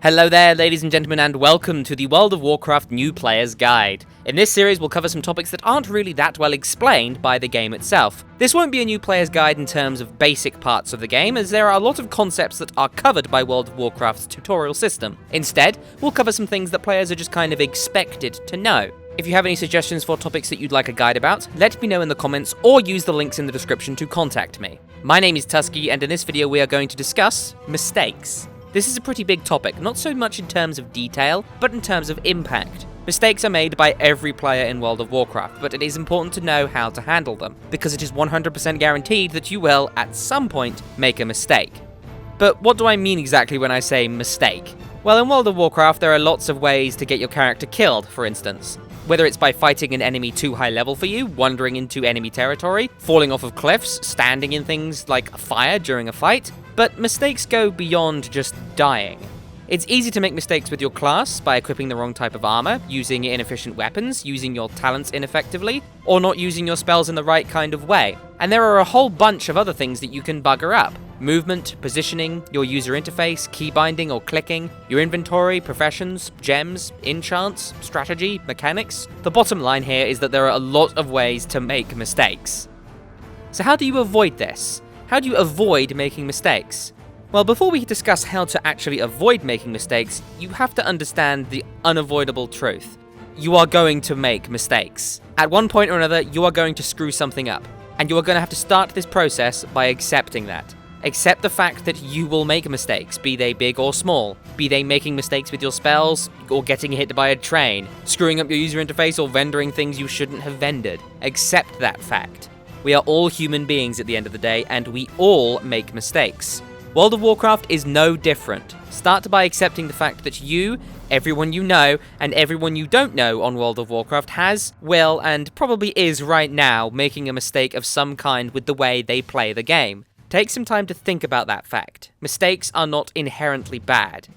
Hello there, ladies and gentlemen, and welcome to the World of Warcraft New Player's Guide. In this series, we'll cover some topics that aren't really that well explained by the game itself. This won't be a new player's guide in terms of basic parts of the game, as there are a lot of concepts that are covered by World of Warcraft's tutorial system. Instead, we'll cover some things that players are just kind of expected to know. If you have any suggestions for topics that you'd like a guide about, let me know in the comments or use the links in the description to contact me. My name is Tuskeh, and in this video we are going to discuss mistakes. This is a pretty big topic, not so much in terms of detail, but in terms of impact. Mistakes are made by every player in World of Warcraft, but it is important to know how to handle them, because it is 100% guaranteed that you will, at some point, make a mistake. But what do I mean exactly when I say mistake? Well, in World of Warcraft, there are lots of ways to get your character killed, for instance. Whether it's by fighting an enemy too high level for you, wandering into enemy territory, falling off of cliffs, standing in things like fire during a fight, but mistakes go beyond just dying. It's easy to make mistakes with your class by equipping the wrong type of armor, using inefficient weapons, using your talents ineffectively, or not using your spells in the right kind of way. And there are a whole bunch of other things that you can bugger up. Movement, positioning, your user interface, key binding or clicking, your inventory, professions, gems, enchants, strategy, mechanics. The bottom line here is that there are a lot of ways to make mistakes. So how do you avoid this? How do you avoid making mistakes? Well, before we discuss how to actually avoid making mistakes, you have to understand the unavoidable truth. You are going to make mistakes. At one point or another, you are going to screw something up. And you are going to have to start this process by accepting that. Accept the fact that you will make mistakes, be they big or small. Be they making mistakes with your spells, or getting hit by a train, screwing up your user interface, or vendoring things you shouldn't have vendored. Accept that fact. We are all human beings at the end of the day, and we all make mistakes. World of Warcraft is no different. Start by accepting the fact that you, everyone you know, and everyone you don't know on World of Warcraft has, will, and probably is right now making a mistake of some kind with the way they play the game. Take some time to think about that fact. Mistakes are not inherently bad.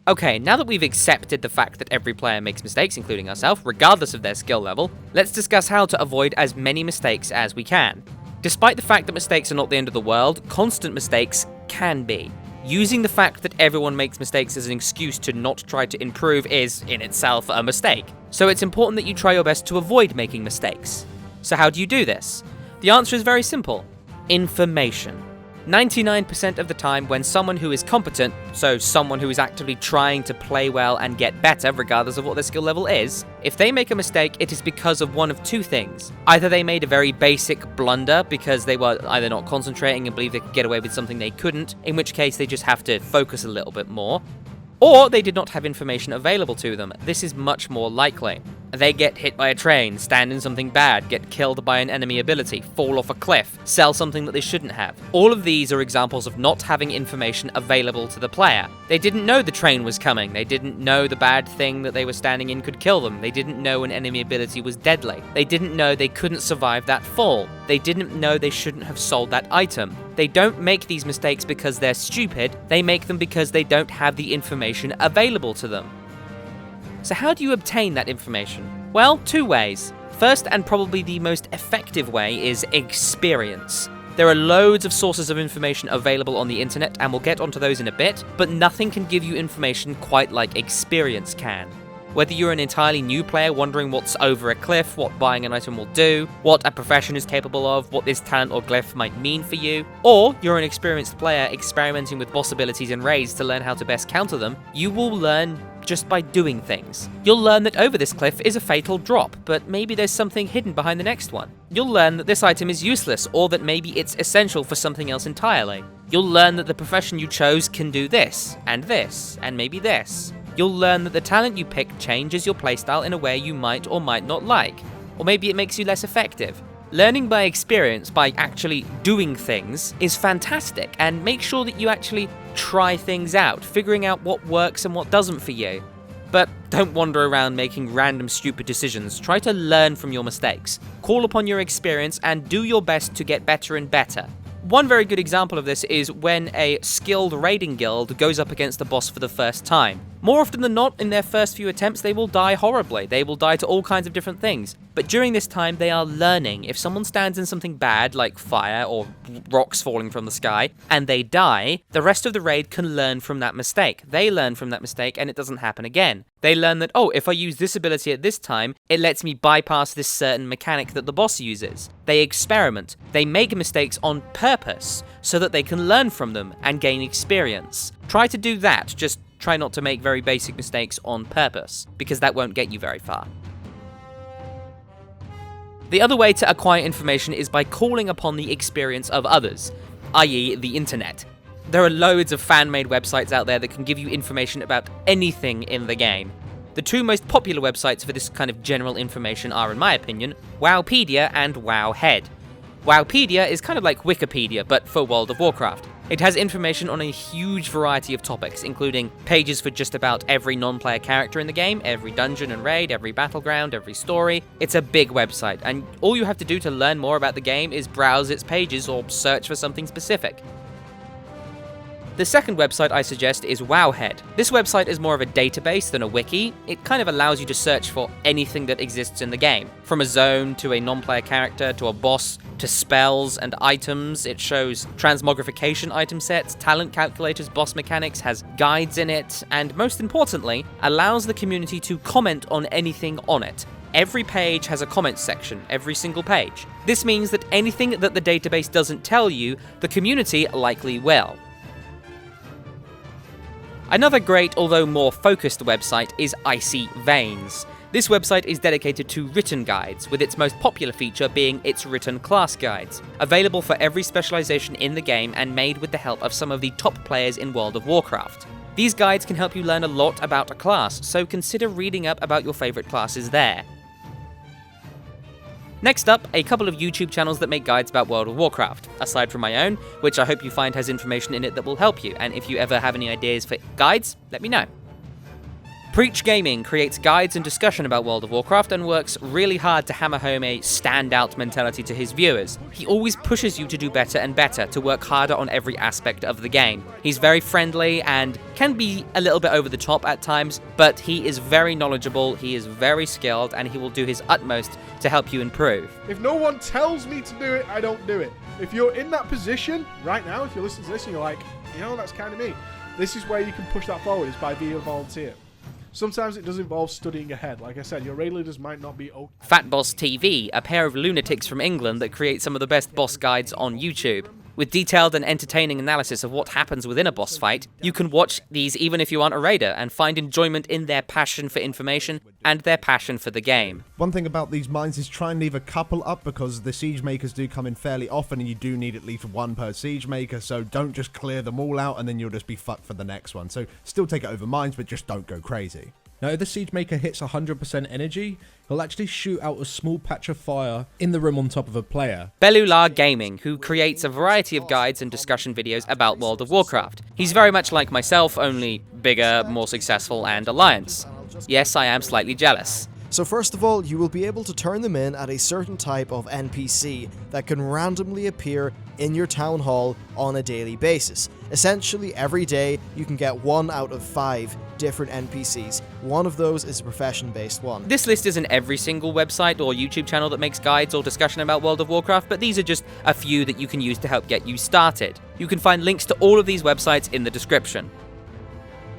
Okay, now that we've accepted the fact that every player makes mistakes, including ourselves, regardless of their skill level, let's discuss how to avoid as many mistakes as we can. Despite the fact that mistakes are not the end of the world, constant mistakes can be. Using the fact that everyone makes mistakes as an excuse to not try to improve is, in itself, a mistake. So it's important that you try your best to avoid making mistakes. So how do you do this? The answer is very simple. Information. 99% of the time when someone who is competent, so someone who is actively trying to play well and get better regardless of what their skill level is, if they make a mistake, it is because of one of two things. Either they made a very basic blunder because they were either not concentrating and believed they could get away with something they couldn't, in which case they just have to focus a little bit more, or they did not have information available to them. This is much more likely. They get hit by a train, stand in something bad, get killed by an enemy ability, fall off a cliff, sell something that they shouldn't have. All of these are examples of not having information available to the player. They didn't know the train was coming, they didn't know the bad thing that they were standing in could kill them, they didn't know an enemy ability was deadly, they didn't know they couldn't survive that fall, they didn't know they shouldn't have sold that item. They don't make these mistakes because they're stupid, they make them because they don't have the information available to them. So how do you obtain that information? Well, two ways. First, and probably the most effective way, is experience. There are loads of sources of information available on the internet, and we'll get onto those in a bit, but nothing can give you information quite like experience can. Whether you're an entirely new player wondering what's over a cliff, what buying an item will do, what a profession is capable of, what this talent or glyph might mean for you, or you're an experienced player experimenting with boss abilities and raids to learn how to best counter them, you will learn just by doing things. You'll learn that over this cliff is a fatal drop, but maybe there's something hidden behind the next one. You'll learn that this item is useless, or that maybe it's essential for something else entirely. You'll learn that the profession you chose can do this, and maybe this. You'll learn that the talent you pick changes your playstyle in a way you might or might not like, or maybe it makes you less effective. Learning by experience, by actually doing things, is fantastic, and make sure that you actually try things out, figuring out what works and what doesn't for you. But don't wander around making random stupid decisions. Try to learn from your mistakes. Call upon your experience and do your best to get better and better. One very good example of this is when a skilled raiding guild goes up against a boss for the first time. More often than not, in their first few attempts, they will die horribly. They will die to all kinds of different things. But during this time, they are learning. If someone stands in something bad, like fire or rocks falling from the sky, and they die, the rest of the raid can learn from that mistake. They learn from that mistake, and it doesn't happen again. They learn that, oh, if I use this ability at this time, it lets me bypass this certain mechanic that the boss uses. They experiment. They make mistakes on purpose, so that they can learn from them and gain experience. Try to do that, just try not to make very basic mistakes on purpose, because that won't get you very far. The other way to acquire information is by calling upon the experience of others, i.e. the internet. There are loads of fan-made websites out there that can give you information about anything in the game. The two most popular websites for this kind of general information are, in my opinion, Wowpedia and Wowhead. Wowpedia is kind of like Wikipedia, but for World of Warcraft. It has information on a huge variety of topics, including pages for just about every non-player character in the game, every dungeon and raid, every battleground, every story. It's a big website, and all you have to do to learn more about the game is browse its pages or search for something specific. The second website I suggest is Wowhead. This website is more of a database than a wiki. It kind of allows you to search for anything that exists in the game. From a zone, to a non-player character, to a boss, to spells and items. It shows transmogrification item sets, talent calculators, boss mechanics, has guides in it, and most importantly, allows the community to comment on anything on it. Every page has a comments section, every single page. This means that anything that the database doesn't tell you, the community likely will. Another great, although more focused website is Icy Veins. This website is dedicated to written guides, with its most popular feature being its written class guides, available for every specialization in the game and made with the help of some of the top players in World of Warcraft. These guides can help you learn a lot about a class, so consider reading up about your favorite classes there. Next up, a couple of YouTube channels that make guides about World of Warcraft, aside from my own, which I hope you find has information in it that will help you, and if you ever have any ideas for guides, let me know. Preach Gaming creates guides and discussion about World of Warcraft and works really hard to hammer home a standout mentality to his viewers. He always pushes you to do better and better, to work harder on every aspect of the game. He's very friendly and can be a little bit over the top at times, but he is very knowledgeable, he is very skilled, and he will do his utmost to help you improve. If no one tells me to do it, I don't do it. If you're in that position right now, if you're listening to this and you're like, you know, that's kind of me, this is where you can push that forward, is by being a volunteer. Sometimes it does involve studying ahead. Like I said, your raid leaders might not be okay. Fat Boss TV, a pair of lunatics from England that create some of the best boss guides on YouTube. With detailed and entertaining analysis of what happens within a boss fight, you can watch these even if you aren't a raider and find enjoyment in their passion for information and their passion for the game. One thing about these mines is try and leave a couple up, because the siege makers do come in fairly often and you do need at least one per siege maker, so don't just clear them all out and then you'll just be fucked for the next one. So still take it over mines, but just don't go crazy. Now, if the siege maker hits 100% energy, he'll actually shoot out a small patch of fire in the room on top of a player. Belular Gaming, who creates a variety of guides and discussion videos about World of Warcraft. He's very much like myself, only bigger, more successful, and Alliance. Yes, I am slightly jealous. So first of all, you will be able to turn them in at a certain type of NPC that can randomly appear in your town hall on a daily basis. Essentially, every day you can get 1 out of 5 different NPCs. One of those is a profession-based one. This list isn't every single website or YouTube channel that makes guides or discussion about World of Warcraft, but these are just a few that you can use to help get you started. You can find links to all of these websites in the description.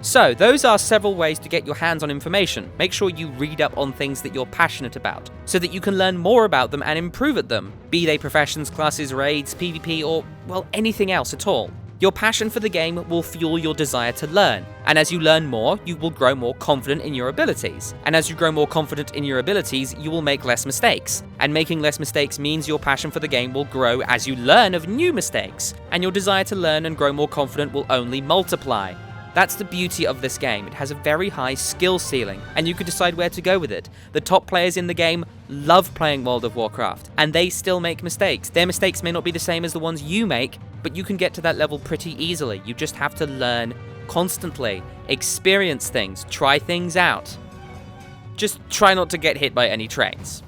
So, those are several ways to get your hands on information. Make sure you read up on things that you're passionate about, so that you can learn more about them and improve at them, be they professions, classes, raids, PvP, or, well, anything else at all. Your passion for the game will fuel your desire to learn, and as you learn more, you will grow more confident in your abilities. And as you grow more confident in your abilities, you will make less mistakes. And making less mistakes means your passion for the game will grow as you learn of new mistakes, and your desire to learn and grow more confident will only multiply. That's the beauty of this game. It has a very high skill ceiling, and you can decide where to go with it. The top players in the game love playing World of Warcraft, and they still make mistakes. Their mistakes may not be the same as the ones you make, but you can get to that level pretty easily. You just have to learn constantly, experience things, try things out. Just try not to get hit by any trains.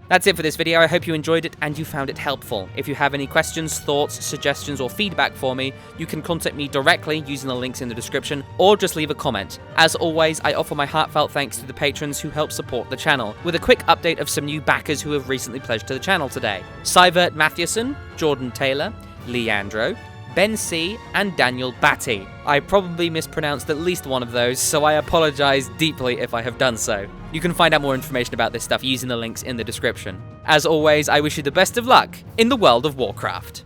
That's it for this video. I hope you enjoyed it and you found it helpful. If you have any questions, thoughts, suggestions, or feedback for me, you can contact me directly using the links in the description, or just leave a comment. As always, I offer my heartfelt thanks to the patrons who help support the channel, with a quick update of some new backers who have recently pledged to the channel today. Sivert Mathewson, Jordan Taylor, Leandro, Ben C, and Daniel Batty. I probably mispronounced at least one of those, so I apologize deeply if I have done so. You can find out more information about this stuff using the links in the description. As always, I wish you the best of luck in the world of Warcraft.